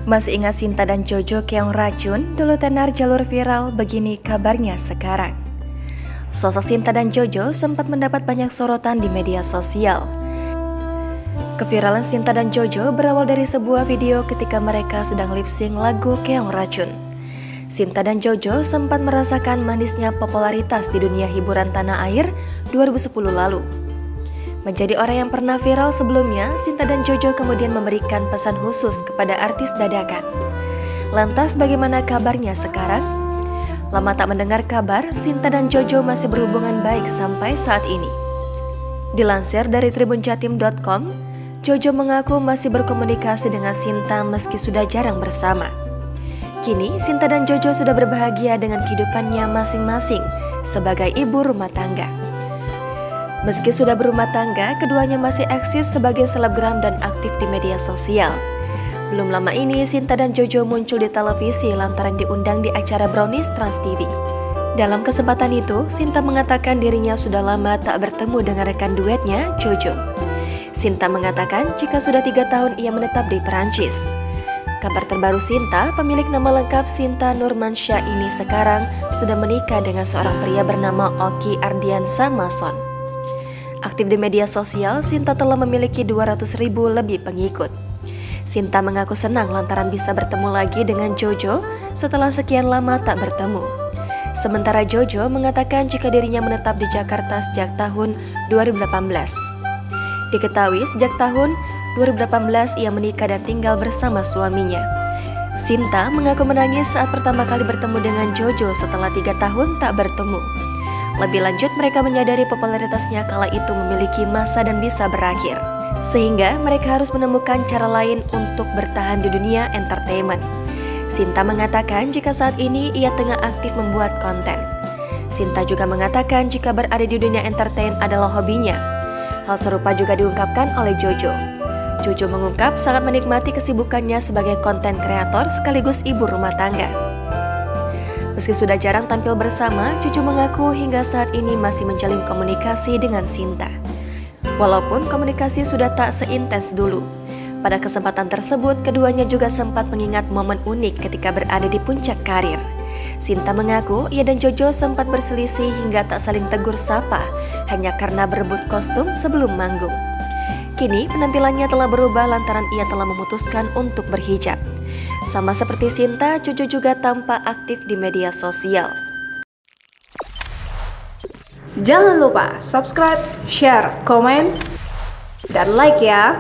Masih ingat Sinta dan Jojo keong racun? Dulu tenar jalur viral, begini kabarnya sekarang. Sosok Sinta dan Jojo sempat mendapat banyak sorotan di media sosial. Keviralan Sinta dan Jojo berawal dari sebuah video ketika mereka sedang lip-sync lagu Keong Racun. Sinta dan Jojo sempat merasakan manisnya popularitas di dunia hiburan tanah air 2010 lalu. Menjadi orang yang pernah viral sebelumnya, Sinta dan Jojo kemudian memberikan pesan khusus kepada artis dadakan. Lantas bagaimana kabarnya sekarang? Lama tak mendengar kabar, Sinta dan Jojo masih berhubungan baik sampai saat ini. Dilansir dari tribunjatim.com, Jojo mengaku masih berkomunikasi dengan Sinta meski sudah jarang bersama. Kini, Sinta dan Jojo sudah berbahagia dengan kehidupannya masing-masing sebagai ibu rumah tangga. Meski sudah berumah tangga, keduanya masih eksis sebagai selebgram dan aktif di media sosial. Belum lama ini, Sinta dan Jojo muncul di televisi lantaran diundang di acara Brownies Trans TV. Dalam kesempatan itu, Sinta mengatakan dirinya sudah lama tak bertemu dengan rekan duetnya, Jojo. Sinta mengatakan jika sudah 3 tahun ia menetap di Perancis. Kabar terbaru Sinta, pemilik nama lengkap Sinta Nurmansyah ini sekarang sudah menikah dengan seorang pria bernama Oki Ardiansa Mason. Aktif di media sosial, Sinta telah memiliki 200.000 lebih pengikut. Sinta mengaku senang lantaran bisa bertemu lagi dengan Jojo setelah sekian lama tak bertemu. Sementara Jojo mengatakan jika dirinya menetap di Jakarta sejak tahun 2018. Diketahui sejak tahun 2018 ia menikah dan tinggal bersama suaminya. Sinta mengaku menangis saat pertama kali bertemu dengan Jojo setelah 3 tahun tak bertemu. Lebih lanjut, mereka menyadari popularitasnya kala itu memiliki masa dan bisa berakhir. Sehingga mereka harus menemukan cara lain untuk bertahan di dunia entertainment. Sinta mengatakan jika saat ini ia tengah aktif membuat konten. Sinta juga mengatakan jika berada di dunia entertain adalah hobinya. Hal serupa juga diungkapkan oleh Jojo. Jojo mengungkap sangat menikmati kesibukannya sebagai konten kreator sekaligus ibu rumah tangga. Meski sudah jarang tampil bersama, Jojo mengaku hingga saat ini masih menjalin komunikasi dengan Sinta. Walaupun komunikasi sudah tak seintens dulu. Pada kesempatan tersebut, keduanya juga sempat mengingat momen unik ketika berada di puncak karir. Sinta mengaku ia dan Jojo sempat berselisih hingga tak saling tegur sapa, hanya karena berebut kostum sebelum manggung. Kini penampilannya telah berubah lantaran ia telah memutuskan untuk berhijab. Sama seperti Sinta, Jojo juga tampak aktif di media sosial. Jangan lupa subscribe, share, komen, dan like ya!